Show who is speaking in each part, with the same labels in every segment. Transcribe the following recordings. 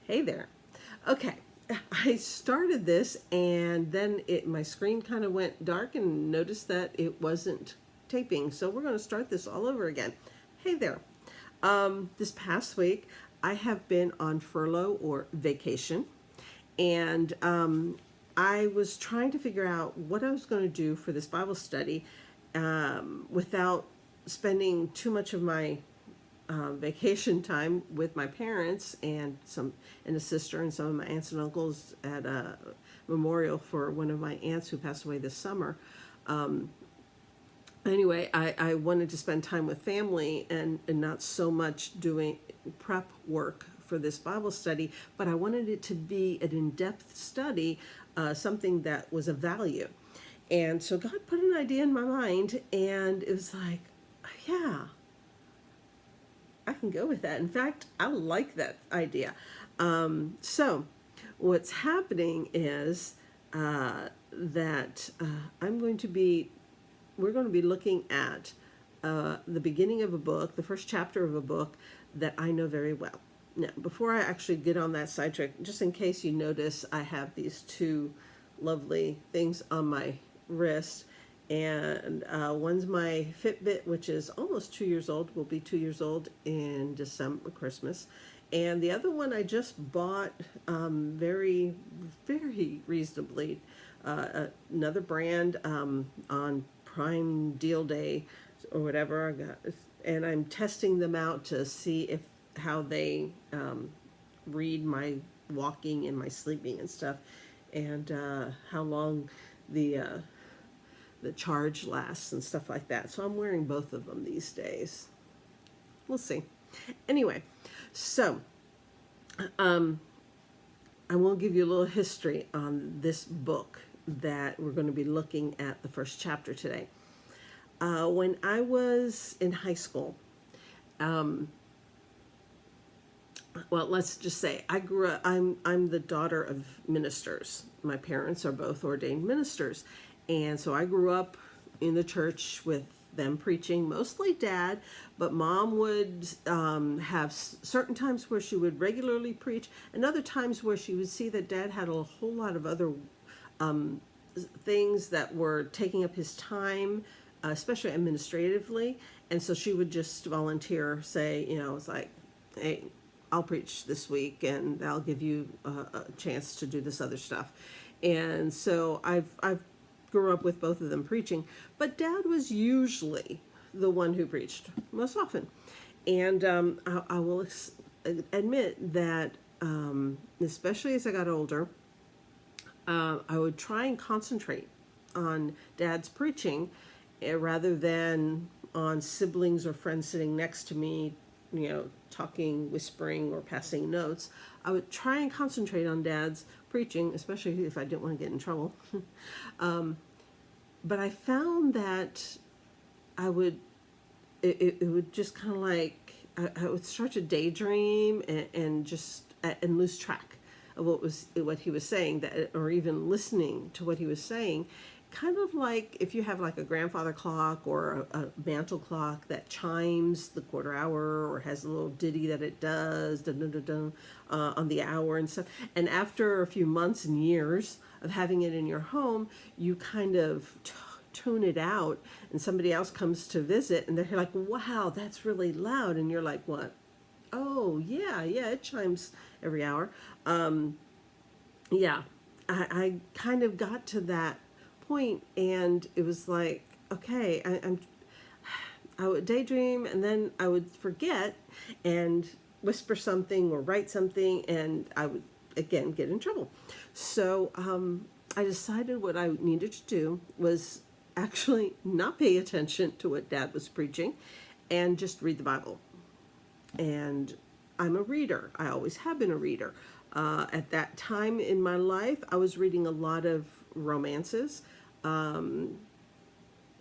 Speaker 1: Hey there. Okay, I started this and then my screen kind of went dark and noticed that it wasn't taping. So we're going to start this all over again. Hey there. This past week I have been on furlough or vacation, and I was trying to figure out what I was going to do for this Bible study without spending too much of my vacation time with my parents and a sister and some of my aunts and uncles at a memorial for one of my aunts who passed away this summer. Anyway, I wanted to spend time with family and not so much doing prep work for this Bible study, but I wanted it to be an in-depth study, something that was of value. And so God put an idea in my mind, and it was like, yeah, I can go with that. In fact, I like that idea. So what's happening is that we're going to be looking at the beginning of a book, the first chapter of a book that I know very well. Now, before I actually get on that sidetrack, just in case you notice, I have these two lovely things on my wrist. And one's my Fitbit, which is almost 2 years old, will be 2 years old in December, Christmas. And the other one I just bought very, very reasonably, another brand on Prime Deal Day or whatever. And I'm testing them out to see how they read my walking and my sleeping and stuff, and how long the charge lasts and stuff like that. So I'm wearing both of them these days. We'll see. Anyway, so I will give you a little history on this book that we're going to be looking at the first chapter today. When I was in high school, well, let's just say I grew up. I'm the daughter of ministers. My parents are both ordained ministers. And so I grew up in the church with them preaching, mostly Dad, but Mom would have certain times where she would regularly preach, and other times where she would see that Dad had a whole lot of other things that were taking up his time, especially administratively, and so she would just volunteer, say, it's like, hey, I'll preach this week, and I'll give you a chance to do this other stuff. And so I've grew up with both of them preaching, but Dad was usually the one who preached most often. And I will admit that, especially as I got older, I would try and concentrate on Dad's preaching rather than on siblings or friends sitting next to me, talking, whispering, or passing notes. I would try and concentrate on Dad's preaching, especially if I didn't want to get in trouble. But I found that it would just kind of like, I would start to daydream and just and lose track of what he was saying, or even listening to what he was saying. Kind of like if you have like a grandfather clock or a mantle clock that chimes the quarter hour or has a little ditty that it does on the hour and stuff. And after a few months and years of having it in your home, you kind of tune it out, and somebody else comes to visit and they're like, wow, that's really loud. And you're like, what? Oh, yeah, it chimes every hour. Yeah, I kind of got to that point, and it was like, okay, I would daydream, and then I would forget and whisper something or write something, and I would again get in trouble. So I decided what I needed to do was actually not pay attention to what Dad was preaching and just read the Bible. And I'm a reader. I always have been a reader. At that time in my life, I was reading a lot of romances, a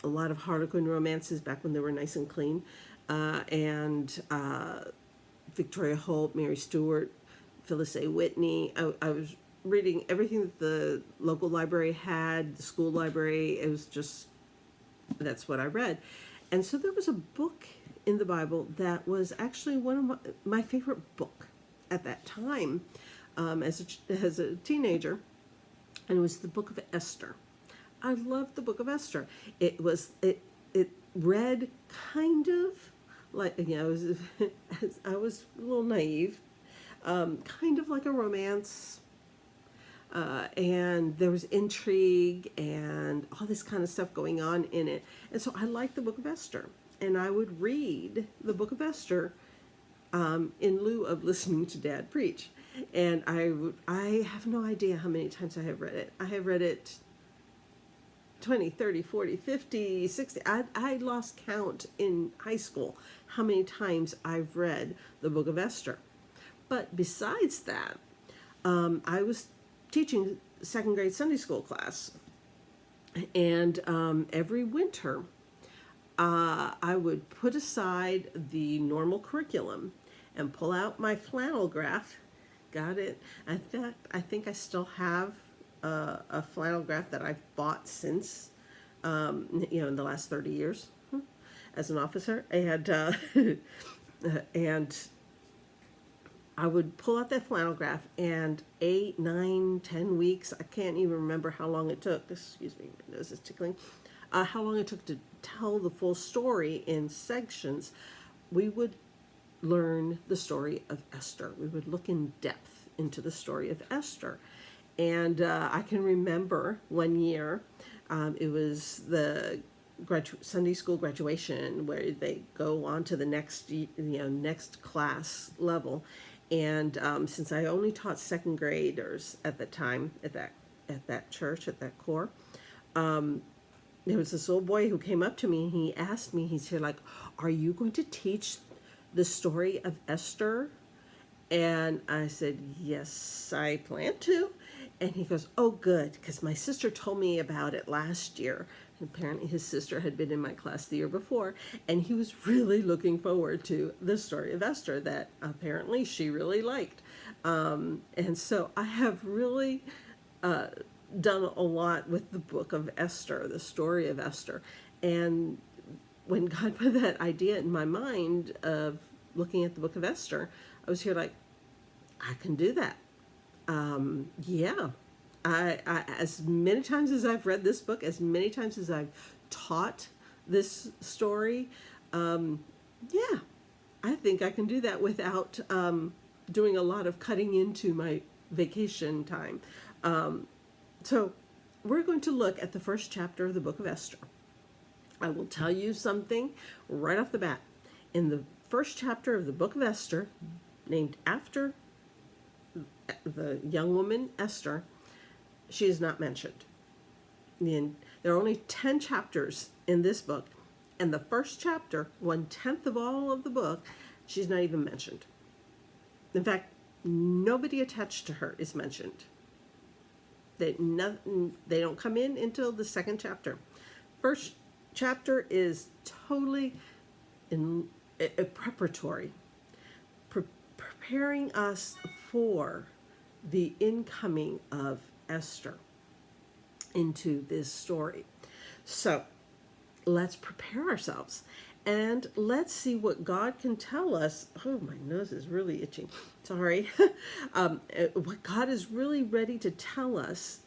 Speaker 1: lot of Harlequin romances back when they were nice and clean, and Victoria Holt, Mary Stuart, Phyllis A. Whitney. I was reading everything that the local library had, the school library. It was just, that's what I read. And so there was a book in the Bible that was actually one of my favorite book at that time. as a teenager, and it was the book of Esther. I loved the book of Esther. It read kind of like, I was a little naive, kind of like a romance, and there was intrigue and all this kind of stuff going on in it. And so I liked the book of Esther, and I would read the book of Esther in lieu of listening to Dad preach. And I have no idea how many times I have read it. I have read it 20, 30, 40, 50, 60. I lost count in high school how many times I've read the book of Esther. But besides that, I was teaching second grade Sunday school class. And every winter, I would put aside the normal curriculum and pull out my flannel graph. Got it. In fact, I think I still have a flannel graph that I've bought since, in the last 30 years as an officer. And I would pull out that flannel graph, and 8, 9, 10 weeks, I can't even remember how long it took. Excuse me, my nose is tickling. How long it took to tell the full story in sections. We would learn the story of Esther. We would look in depth into the story of Esther. And I can remember one year, it was the Sunday school graduation, where they go on to the next class level. And since I only taught second graders at the time at that church, at that corps, there was this little boy who came up to me, and he asked me, he said, like, "Are you going to teach the story of Esther?" And I said, "Yes, I plan to." And he goes, "Oh, good, because my sister told me about it last year." Apparently his sister had been in my class the year before, and he was really looking forward to the story of Esther that apparently she really liked. And so I have really done a lot with the book of Esther, the story of Esther. And when God put that idea in my mind of looking at the book of Esther, I was here like, I can do that. Yeah. I as many times as I've read this book, as many times as I've taught this story, yeah, I think I can do that without doing a lot of cutting into my vacation time. So we're going to look at the first chapter of the book of Esther. I will tell you something right off the bat. In the first chapter of the book of Esther, named after the young woman Esther, she is not mentioned. And there are only 10 chapters in this book, and the first chapter, 1/10 of all of the book, she's not even mentioned. In fact, nobody attached to her is mentioned. They don't come in until the second chapter. First chapter is totally preparatory, preparing us for the incoming of Esther into this story. So let's prepare ourselves, and let's see what God can tell us. Oh, my nose is really itching. Sorry. What God is really ready to tell us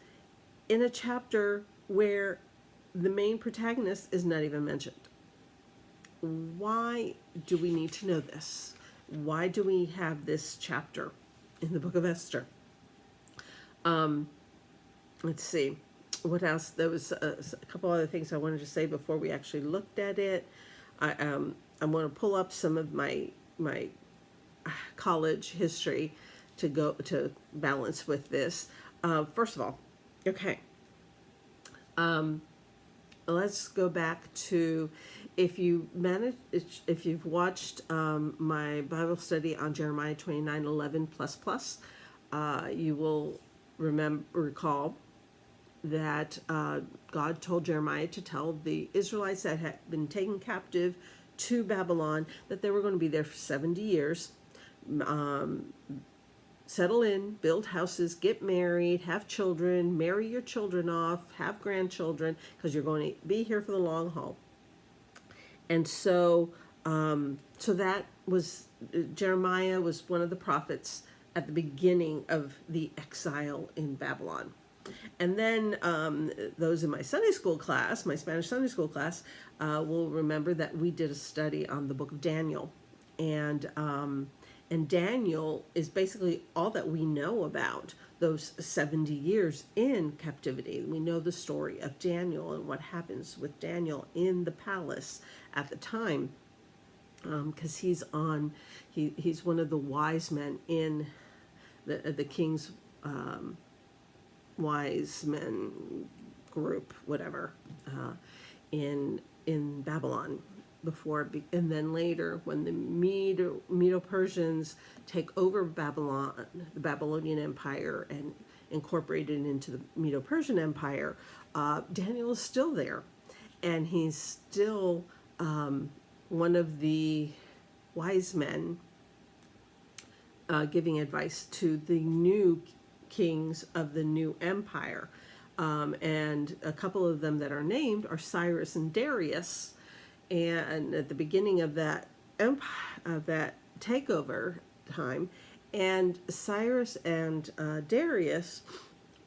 Speaker 1: in a chapter where the main protagonist is not even mentioned. Why do we need to know this? Why do we have this chapter in the book of Esther? Let's see. What else? There was a couple other things I wanted to say before we actually looked at it. I'm going to pull up some of my college history to balance with this. First of all, okay. Let's go back to, if you've watched my Bible study on Jeremiah 29:11++, you will recall that God told Jeremiah to tell the Israelites that had been taken captive to Babylon that they were going to be there for 70 years, settle in, build houses, get married, have children, marry your children off, have grandchildren, because you're going to be here for the long haul. And so, so that was, Jeremiah was one of the prophets at the beginning of the exile in Babylon. And then those in my Sunday school class, my Spanish Sunday school class, will remember that we did a study on the book of Daniel. And Daniel is basically all that we know about those 70 years in captivity. We know the story of Daniel and what happens with Daniel in the palace at the time, because he's one of the wise men in the king's wise men group, whatever, in Babylon before, and then later when the Medo-Persians take over Babylon, the Babylonian Empire, and incorporate it into the Medo-Persian Empire, Daniel is still there, and he's still one of the wise men giving advice to the new kings of the new empire. And a couple of them that are named are Cyrus and Darius. And at the beginning of that takeover time, and Cyrus and Darius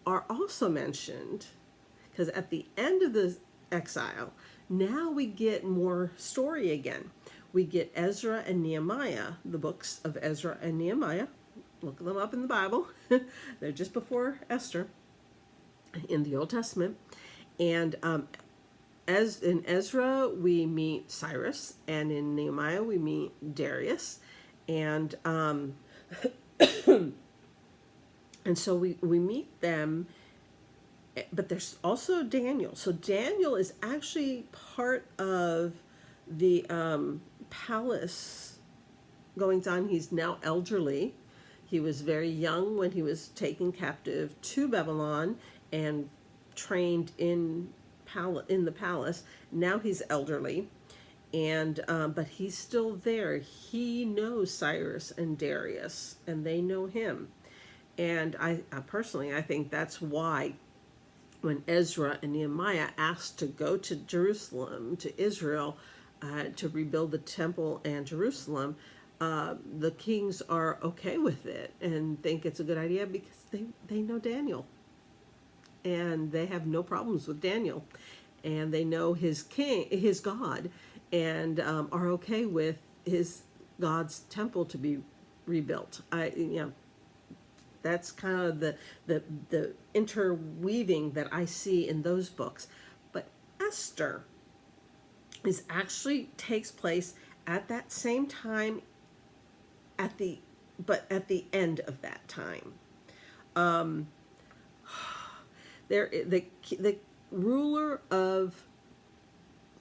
Speaker 1: are also mentioned, because at the end of the exile, now we get more story again. We get Ezra and Nehemiah, the books of Ezra and Nehemiah. Look them up in the Bible. They're just before Esther in the Old Testament. And as in Ezra, we meet Cyrus, and in Nehemiah, we meet Darius. And and so we meet them, but there's also Daniel. So Daniel is actually part of the palace goings on. He's now elderly. He was very young when he was taken captive to Babylon and trained in the palace. Now he's elderly, and but he's still there. He knows Cyrus and Darius, and they know him. And I personally, I think that's why when Ezra and Nehemiah asked to go to Jerusalem, to Israel, to rebuild the temple and Jerusalem, the kings are okay with it and think it's a good idea because they know Daniel. And they have no problems with Daniel. And they know his God, and are okay with his God's temple to be rebuilt. That's kind of the interweaving that I see in those books. But Esther takes place at that same time, at the end of that time. The ruler of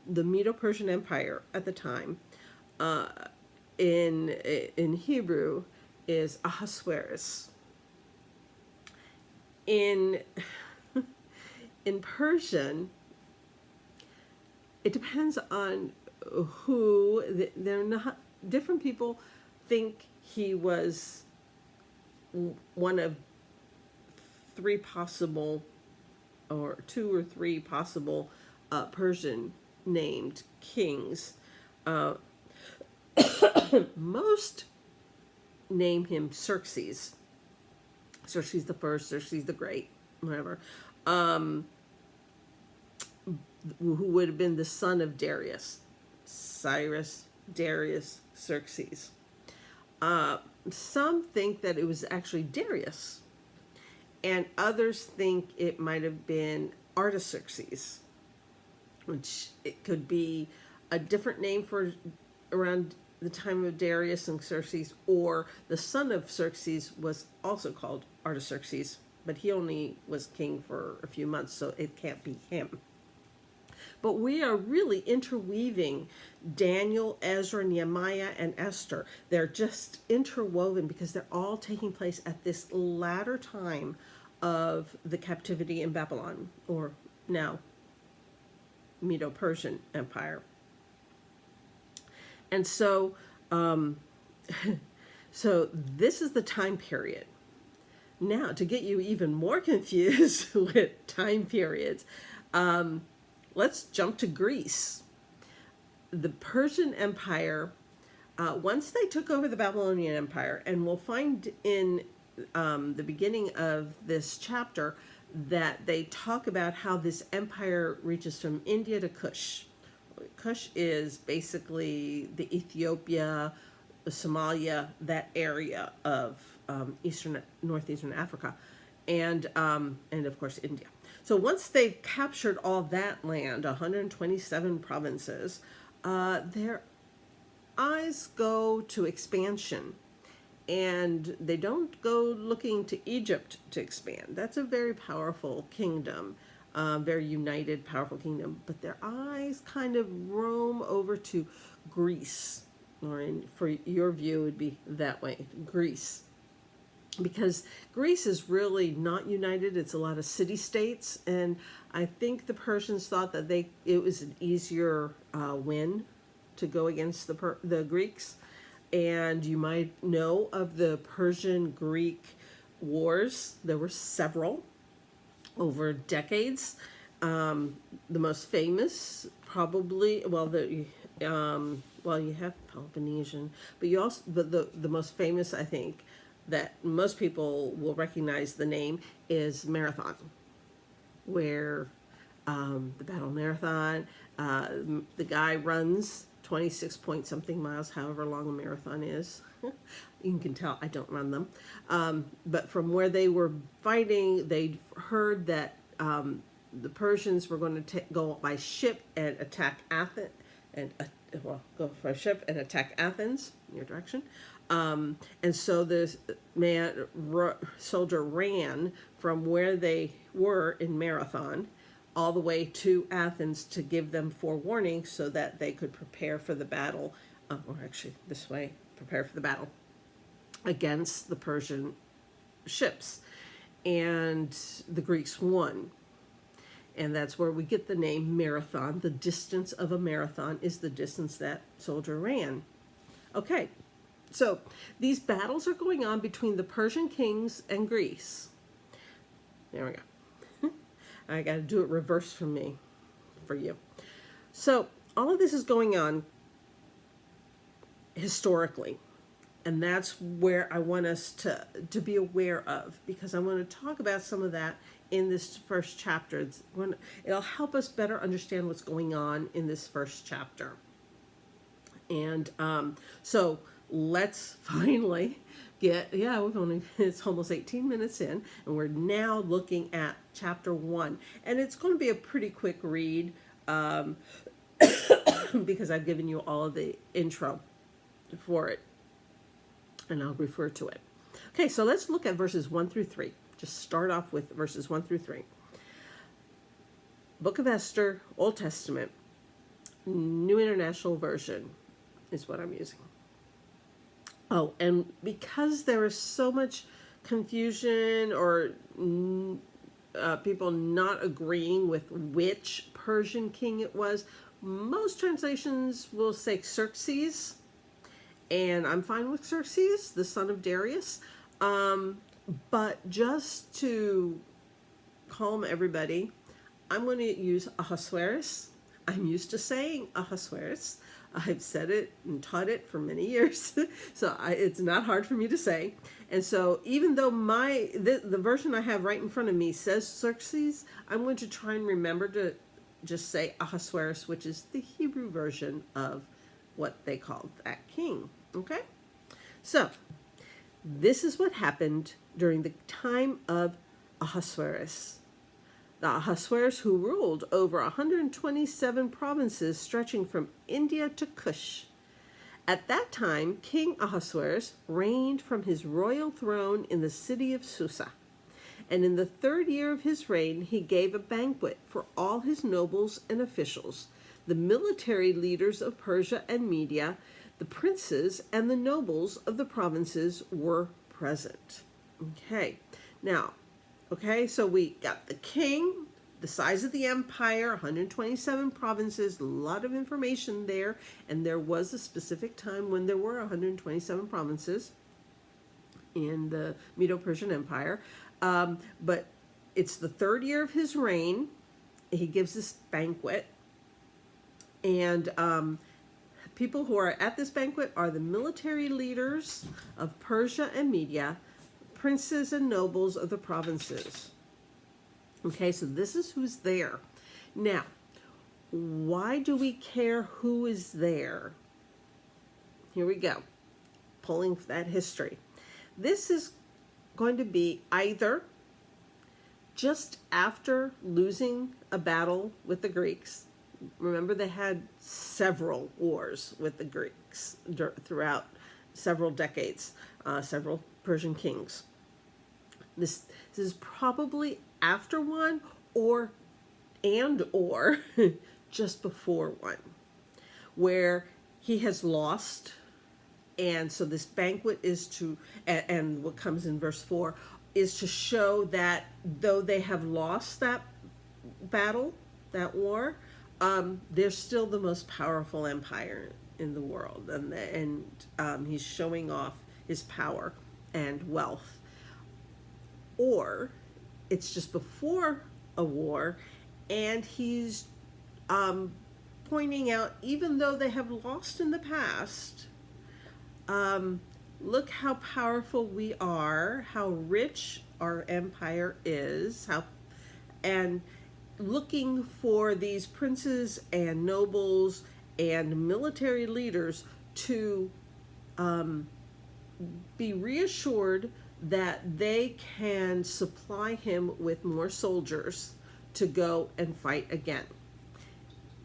Speaker 1: the Medo-Persian Empire at the time, in Hebrew, is Ahasuerus. In Persian, it depends on who. They're not different. People think he was one of three possible, or two or three possible Persian named kings. Most name him Xerxes. Xerxes the First, Xerxes the Great, whatever. Who would have been the son of Darius. Cyrus, Darius, Xerxes. Some think that it was actually Darius, and others think it might have been Artaxerxes, which it could be a different name for around the time of Darius and Xerxes, or the son of Xerxes was also called Artaxerxes, but he only was king for a few months, so it can't be him. But we are really interweaving Daniel, Ezra, Nehemiah, and Esther. They're just interwoven because they're all taking place at this latter time of the captivity in Babylon, or now Medo-Persian Empire. And so, so this is the time period. Now, to get you even more confused with time periods, let's jump to Greece. The Persian Empire, once they took over the Babylonian Empire, and we'll find in the beginning of this chapter, that they talk about how this empire reaches from India to Kush. Kush is basically the Ethiopia, Somalia, that area of northeastern Africa, and of course India. So once they've captured all that land, 127 provinces, their eyes go to expansion, and they don't go looking to Egypt to expand. That's a very powerful kingdom, very united, powerful kingdom. But their eyes kind of roam over to Greece, or for your view, it would be that way, Greece. Because Greece is really not united. It's a lot of city-states, and I think the Persians thought that it was an easier win to go against the Greeks. And you might know of the Persian-Greek wars. There were several over decades. The most famous, probably, you have Peloponnesian, but you also, the most famous, I think, that most people will recognize the name is Marathon, where the Battle of Marathon, the guy runs 26 point something miles, however long a marathon is. You can tell I don't run them. But from where they were fighting, they heard that the Persians were going to go by ship and attack Athens, go by ship and attack Athens in your direction. And so this soldier ran from where they were in Marathon all the way to Athens to give them forewarning so that they could prepare for the battle, or actually this way, prepare for the battle against the Persian ships. And the Greeks won. And that's where we get the name marathon. The distance of a marathon is the distance that soldier ran. Okay, so these battles are going on between the Persian kings and Greece. There we go. I got to do it reverse from me, for you. So all of this is going on historically, and that's where I want us to be aware of, because I want to talk about some of that in this first chapter. It'll help us better understand what's going on in this first chapter. And so let's finally it's almost 18 minutes in, and we're now looking at chapter 1. And it's going to be a pretty quick read because I've given you all of the intro for it, and I'll refer to it. Okay, so let's look at verses 1 through 3. Just start off with verses 1 through 3. Book of Esther, Old Testament, New International Version is what I'm using. Oh, and because there is so much confusion or people not agreeing with which Persian king it was, most translations will say Xerxes, and I'm fine with Xerxes, the son of Darius. But just to calm everybody, I'm going to use Ahasuerus. I'm used to saying Ahasuerus. I've said it and taught it for many years, so it's not hard for me to say. And so even though the version I have right in front of me says Xerxes, I'm going to try and remember to just say Ahasuerus, which is the Hebrew version of what they called that king. Okay? So this is what happened during the time of Ahasuerus. The Ahasuerus who ruled over 127 provinces stretching from India to Kush. At that time, King Ahasuerus reigned from his royal throne in the city of Susa. And in the 3rd year of his reign, he gave a banquet for all his nobles and officials, the military leaders of Persia and Media, the princes and the nobles of the provinces were present. Okay, so we got the king, the size of the empire, 127 provinces, a lot of information there, and there was a specific time when there were 127 provinces in the Medo-Persian Empire. But it's the 3rd year of his reign. He gives this banquet, and people who are at this banquet are the military leaders of Persia and Media, princes and nobles of the provinces. Okay, so this is who's there. Now, why do we care who is there? Here we go, pulling that history. This is going to be either just after losing a battle with the Greeks. Remember, they had several wars with the Greeks throughout several decades, several Persian kings. This is probably after one or just before one, where he has lost. And so this banquet is to, and what comes in verse 4, is to show that though they have lost that battle, that war, they're still the most powerful empire in the world. And he's showing off his power and wealth. Or it's just before a war, and he's pointing out, even though they have lost in the past, look how powerful we are, how rich our empire is, and looking for these princes and nobles and military leaders to be reassured that they can supply him with more soldiers to go and fight again.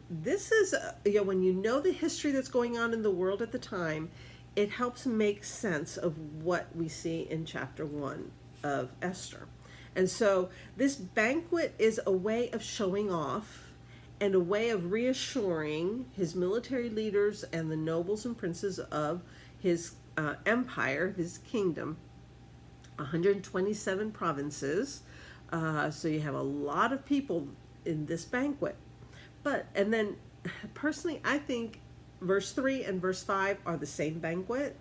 Speaker 1: This is, when you know the history that's going on in the world at the time, it helps make sense of what we see in chapter 1 of Esther. And so this banquet is a way of showing off and a way of reassuring his military leaders and the nobles and princes of his empire, his kingdom, 127 provinces. So you have a lot of people in this banquet. And then personally, I think verse 3 and verse 5 are the same banquet.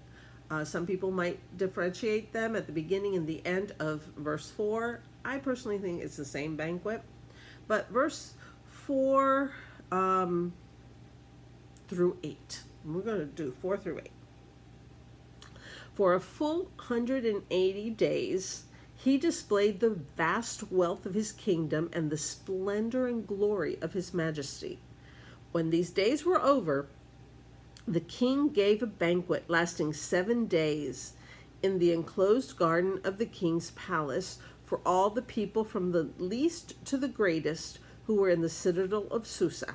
Speaker 1: Some people might differentiate them at the beginning and the end of verse 4. I personally think it's the same banquet. But verse 4 through 8. We're going to do 4 through 8. For a full 180 days, he displayed the vast wealth of his kingdom and the splendor and glory of his majesty. When these days were over, the king gave a banquet lasting 7 days in the enclosed garden of the king's palace for all the people from the least to the greatest who were in the citadel of Susa.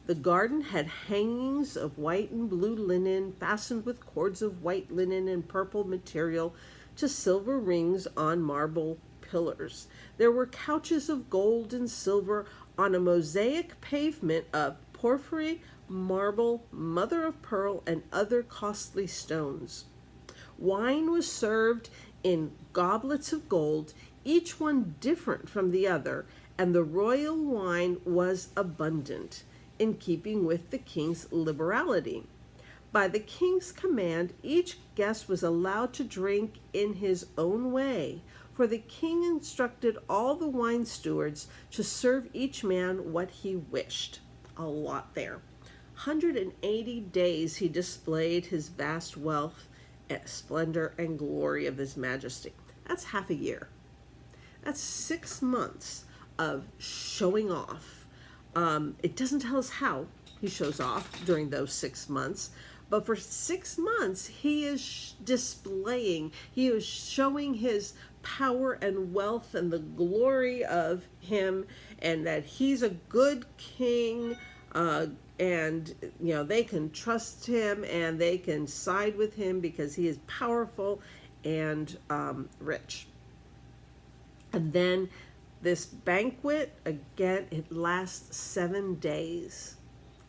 Speaker 1: The garden had hangings of white and blue linen fastened with cords of white linen and purple material to silver rings on marble pillars. There were couches of gold and silver on a mosaic pavement of porphyry, marble, mother of pearl, and other costly stones. Wine was served in goblets of gold, each one different from the other, and the royal wine was abundant, in keeping with the king's liberality. By the king's command, each guest was allowed to drink in his own way, for the king instructed all the wine stewards to serve each man what he wished. A lot there. 180 days he displayed his vast wealth, splendor, and glory of his majesty. That's half a year. That's 6 months of showing off. It doesn't tell us how he shows off during those 6 months, but for 6 months he is displaying, he is showing his power and wealth and the glory of him, and that he's a good king, and they can trust him and they can side with him because he is powerful and rich. And then this banquet, again, it lasts 7 days,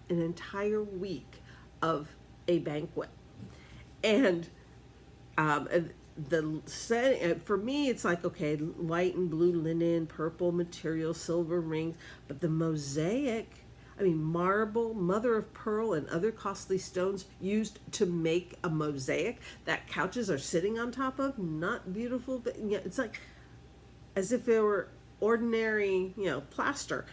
Speaker 1: an entire week of a banquet. And the setting, for me, it's like, okay, white and blue linen, purple material, silver rings, but the mosaic, marble, mother of pearl, and other costly stones used to make a mosaic that couches are sitting on top of, not beautiful, but it's like as if it were ordinary, plaster.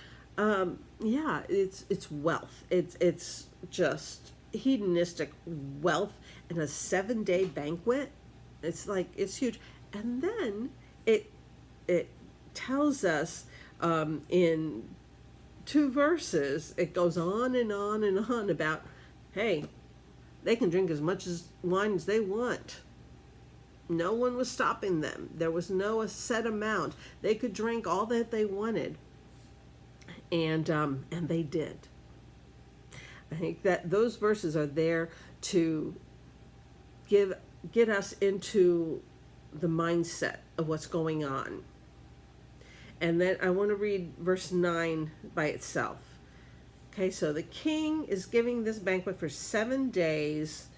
Speaker 1: It's wealth. It's just hedonistic wealth, and a 7-day banquet. It's huge. And then it tells us in 2 verses, it goes on and on and on about, hey, they can drink as much wine as they want. No one was stopping them. There was no set amount. They could drink all that they wanted, and they did. I think that those verses are there to get us into the mindset of what's going on. And then I want to read verse 9 by itself. Okay, so the king is giving this banquet for 7 days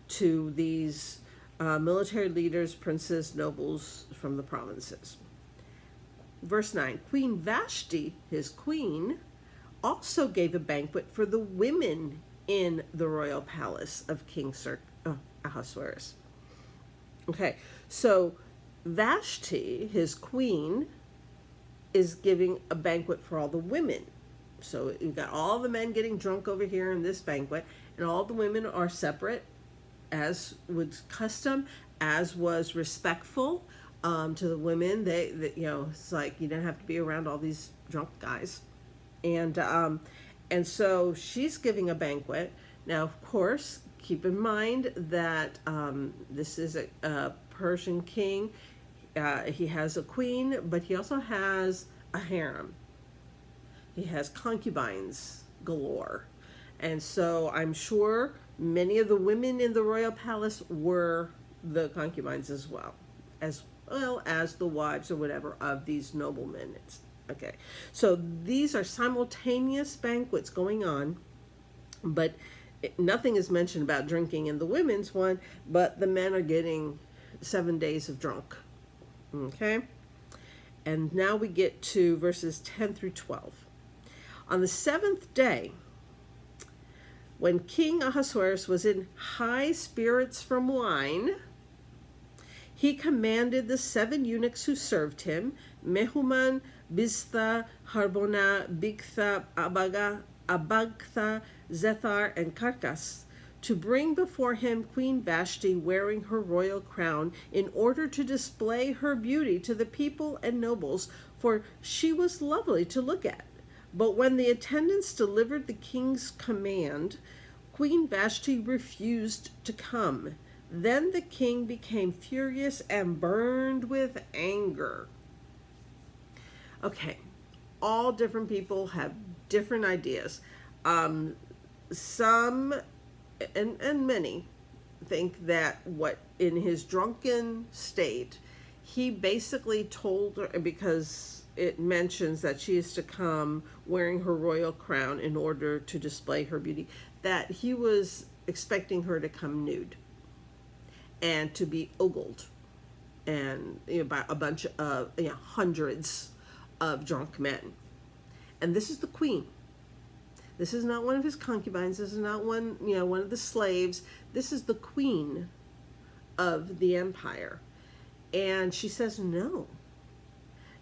Speaker 1: to these military leaders, princes, nobles from the provinces. Verse 9, Queen Vashti, his queen, also gave a banquet for the women in the royal palace of King Ahasuerus. Okay, so Vashti, his queen, is giving a banquet for all the women. So you've got all the men getting drunk over here in this banquet, and all the women are separate, as was custom, as was respectful to the women. They it's like you don't have to be around all these drunk guys, and so she's giving a banquet. Now, of course, keep in mind that this is a Persian king. He has a queen, but he also has a harem. He has concubines galore. And so I'm sure many of the women in the royal palace were the concubines as well as the wives or whatever of these noblemen. Okay. So these are simultaneous banquets going on, but nothing is mentioned about drinking in the women's one, but the men are getting 7 days of drunk. Okay. And now we get to verses 10 through 12. On the 7th day, when King Ahasuerus was in high spirits from wine, he commanded the 7 eunuchs who served him, Mehuman, Biztha, Harbona, Bigtha, Abagtha, Zethar, and Karkas, to bring before him Queen Vashti wearing her royal crown, in order to display her beauty to the people and nobles, for she was lovely to look at. But when the attendants delivered the king's command, Queen Vashti refused to come. Then the king became furious and burned with anger. Okay, all different people have different ideas. Some and many think that what in his drunken state, he basically told her, because it mentions that she is to come wearing her royal crown in order to display her beauty, that he was expecting her to come nude and to be ogled, and by a bunch of hundreds of drunk men. And this is the queen. This is not one of his concubines. This is not one of the slaves. This is the queen of the empire. And she says no.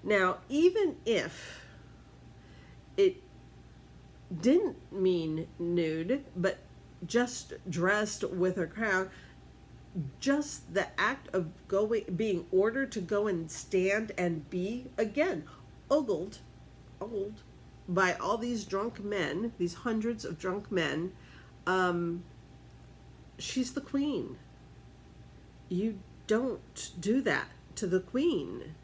Speaker 1: Now, even if it didn't mean nude, but just dressed with her crown, just the act of being ordered to go and stand and be, again, ogled by all these drunk men, these hundreds of drunk men, she's the queen. You don't do that to the queen.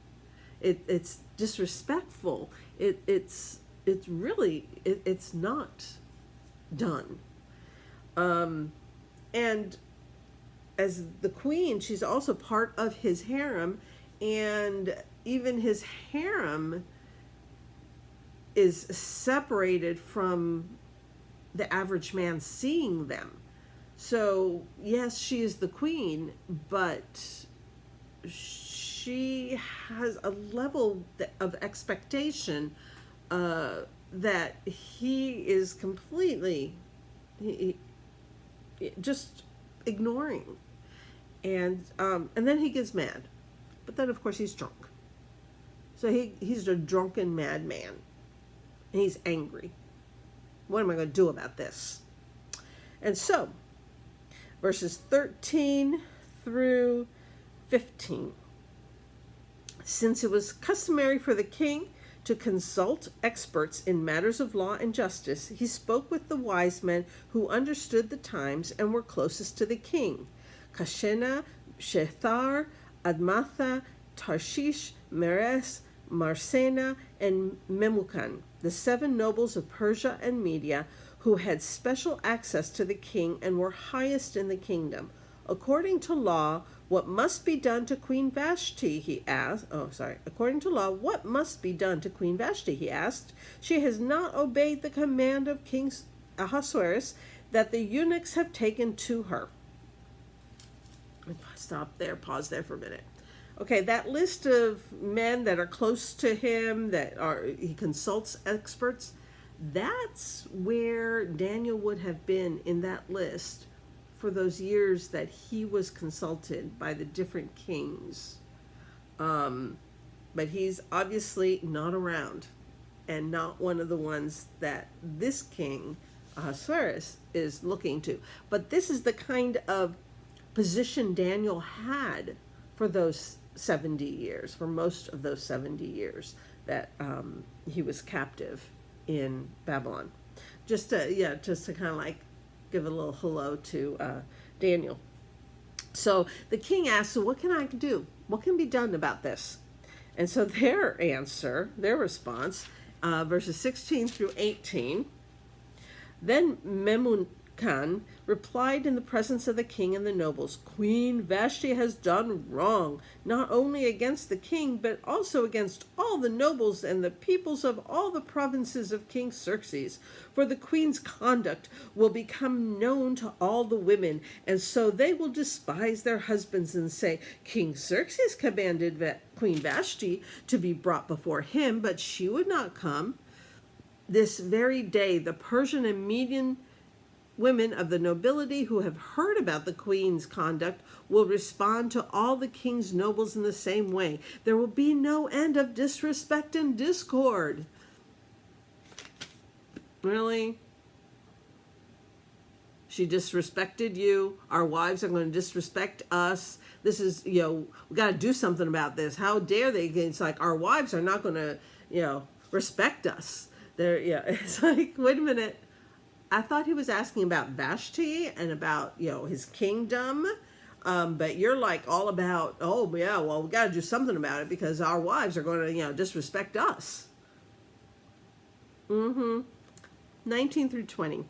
Speaker 1: It's disrespectful. It's not done. And as the queen, she's also part of his harem, and even his harem is separated from the average man seeing them. So yes, she is the queen, but she has a level of expectation that he is completely just ignoring, and then he gets mad, but then of course he's drunk. So he's a drunken madman, and he's angry. What am I going to do about this? And so, verses 13 through 15. Since it was customary for the king to consult experts in matters of law and justice, he spoke with the wise men who understood the times and were closest to the king: Kashena, Shethar, Admatha, Tarshish, Meres, Marsena, and Memucan, the 7 nobles of Persia and Media, who had special access to the king and were highest in the kingdom. According to law, what must be done to Queen Vashti, he asked. According to law, what must be done to Queen Vashti, he asked. She has not obeyed the command of King Ahasuerus that the eunuchs have taken to her. Stop there, pause there for a minute. Okay, that list of men that are close to him, he consults experts, that's where Daniel would have been in that list for those years that he was consulted by the different kings. But he's obviously not around and not one of the ones that this king, Ahasuerus, is looking to. But this is the kind of position Daniel had for those 70 years, for most of those 70 years that he was captive in Babylon. Just to kind of like give a little hello to Daniel. So the king asked, so what can I do? What can be done about this? And so their response, verses 16 through 18, then Memucan replied in the presence of the king and the nobles, Queen Vashti has done wrong, not only against the king, but also against all the nobles and the peoples of all the provinces of King Xerxes. For the queen's conduct will become known to all the women, and so they will despise their husbands and say, King Xerxes commanded Queen Vashti to be brought before him, but she would not come. This very day, the Persian and Median women of the nobility who have heard about the queen's conduct will respond to all the king's nobles in the same way. There will be no end of disrespect and discord. Really? She disrespected you. Our wives are going to disrespect us. This is, we got to do something about this. How dare they? It's like our wives are not going to, respect us. It's like, wait a minute. I thought he was asking about Vashti and about, his kingdom. But you're like all about, we got to do something about it because our wives are going to, disrespect us. 19 through 20.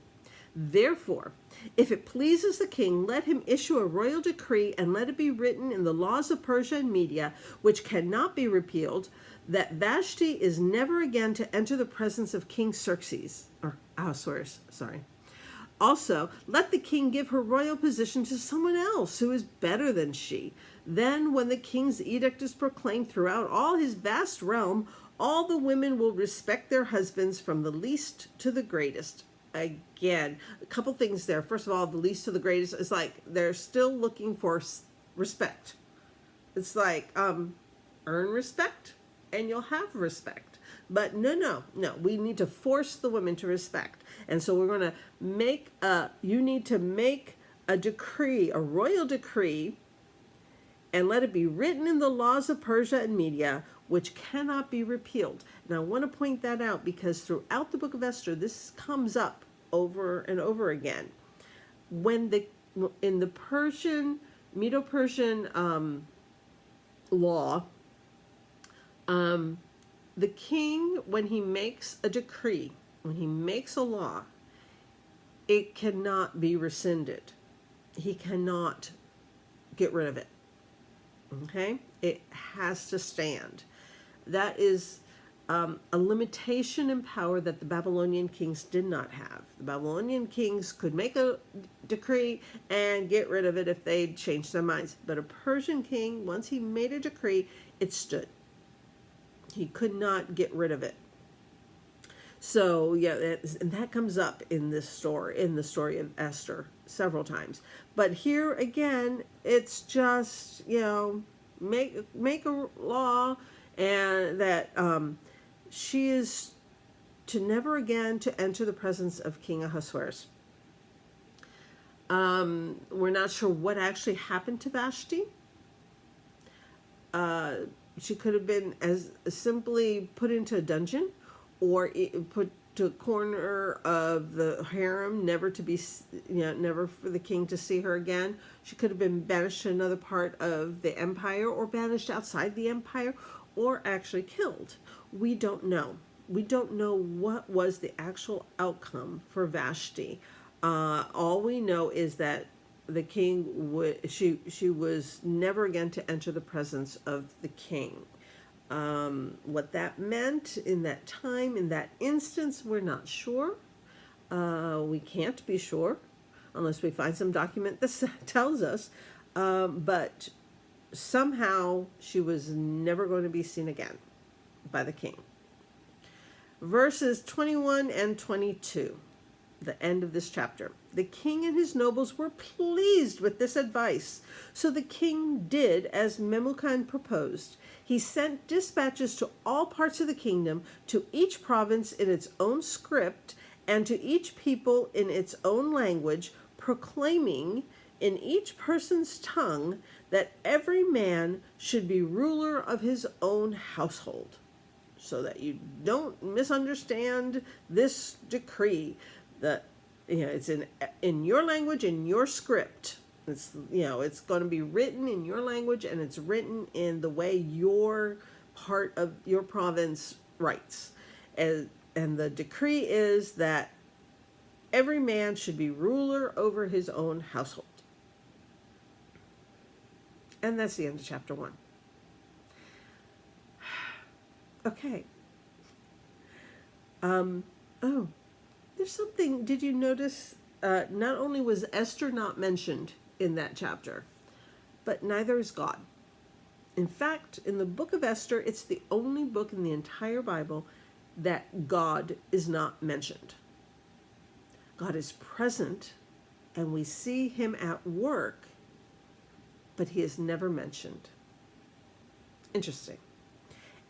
Speaker 1: Therefore, if it pleases the king, let him issue a royal decree and let it be written in the laws of Persia and Media, which cannot be repealed, that Vashti is never again to enter the presence of King Xerxes, or Ahasuerus, Also, let the king give her royal position to someone else who is better than she. Then, when the king's edict is proclaimed throughout all his vast realm, all the women will respect their husbands from the least to the greatest. Again, a couple things there. First of all, the least to the greatest is like they're still looking for respect. It's like, earn respect and you'll have respect. But no, we need to force the women to respect. And so we're going to you need to make a decree, a royal decree, and let it be written in the laws of Persia and Media, which cannot be repealed. Now, I want to point that out because throughout the book of Esther, this comes up over and over again. In the Medo-Persian law, the king, when he makes a decree, when he makes a law, it cannot be rescinded. He cannot get rid of it. Okay? It has to stand. That is a limitation in power that the Babylonian kings did not have. The Babylonian kings could make a decree and get rid of it if they changed their minds. But a Persian king, once he made a decree, it stood. He could not get rid of it. So, and that comes up in the story of Esther several times. But here again, it's just, make a law and that she is to never again to enter the presence of King Ahasuerus. We're not sure what actually happened to Vashti. She could have been as simply put into a dungeon, or put to a corner of the harem, never to be, never for the king to see her again. She could have been banished to another part of the empire, or banished outside the empire, or actually killed. We don't know. We don't know what was the actual outcome for Vashti. All we know is that the king she was never again to enter the presence of the king. What that meant in that time, in that instance, we're not sure. We can't be sure unless we find some document that tells us. But somehow she was never going to be seen again by the king. Verses 21 and 22, the end of this chapter. The king and his nobles were pleased with this advice. So the king did as Memucan proposed. He sent dispatches to all parts of the kingdom, to each province in its own script, and to each people in its own language, proclaiming in each person's tongue that every man should be ruler of his own household. So that you don't misunderstand this decree, that it's in your language, in your script. It's it's going to be written in your language, and it's written in the way your part of your province writes. And the decree is that every man should be ruler over his own household. And that's the end of chapter 1. Okay. Oh, there's something. Did you notice? Not only was Esther not mentioned in that chapter, but neither is God. In fact, in the book of Esther, it's the only book in the entire Bible that God is not mentioned. God is present, and we see him at work, but he is never mentioned. Interesting.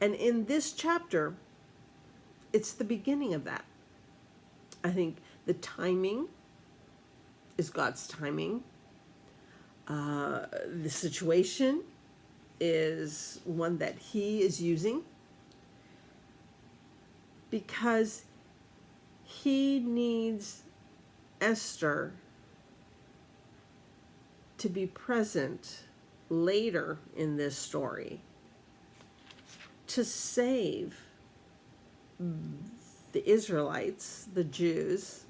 Speaker 1: And in this chapter, it's the beginning of that. I think the timing is God's timing. The situation is one that he is using because he needs Esther to be present later in this story to save the Israelites, the Jews,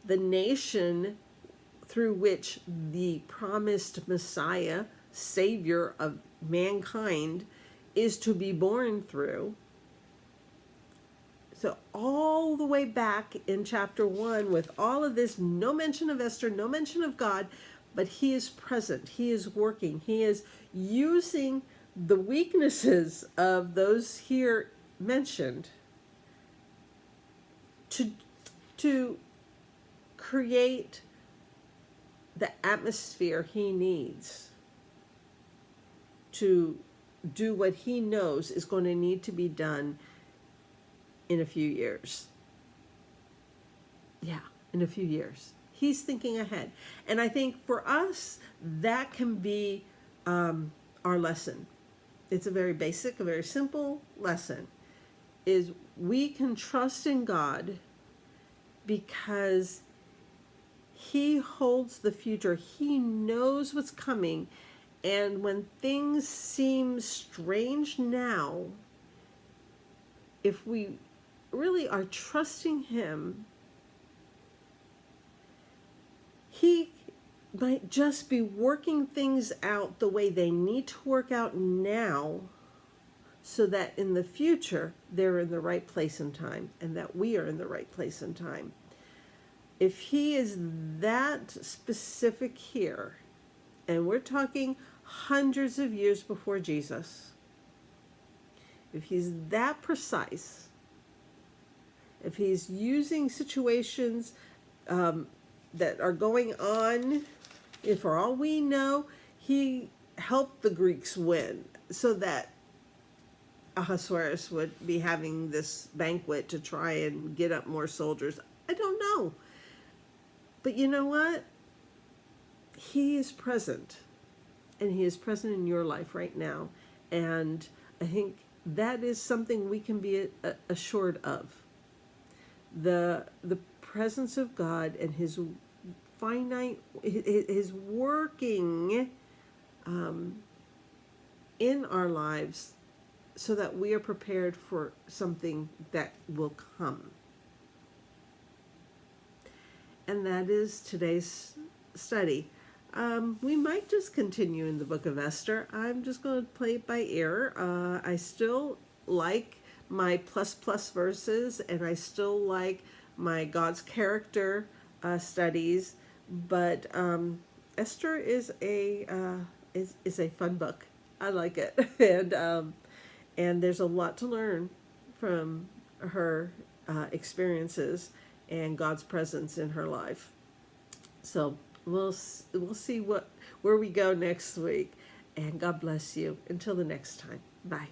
Speaker 1: the nation through which the promised Messiah, Savior of mankind, is to be born through. So all the way back in chapter 1, with all of this, no mention of Esther, no mention of God, but he is present, he is working, he is using the weaknesses of those here mentioned to create the atmosphere he needs to do what he knows is going to need to be done in a few years. Yeah, in a few years. He's thinking ahead. And I think for us, that can be our lesson. It's a very basic, a very simple lesson, is we can trust in God because he holds the future. He knows what's coming. And when things seem strange now, if we really are trusting him, he might just be working things out the way they need to work out now, so that in the future they're in the right place and time, and that we are in the right place and time. If he is that specific here, and we're talking hundreds of years before Jesus, if he's that precise, if he's using situations that are going on, if for all we know, he helped the Greeks win so that Ahasuerus would be having this banquet to try and get up more soldiers. I don't know. But you know what? He is present. and He is present in your life right now. And I think that is something we can be assured of. The presence of God and His finite, His working in our lives so that we are prepared for something that will come. And that is today's study. We might just continue in the book of Esther. I'm just going to play it by ear. I still like my plus plus verses, and I still like my God's character studies. But Esther is a fun book. I like it, and there's a lot to learn from her experiences and God's presence in her life. So we'll see where we go next week. And God bless you. Until the next time. Bye.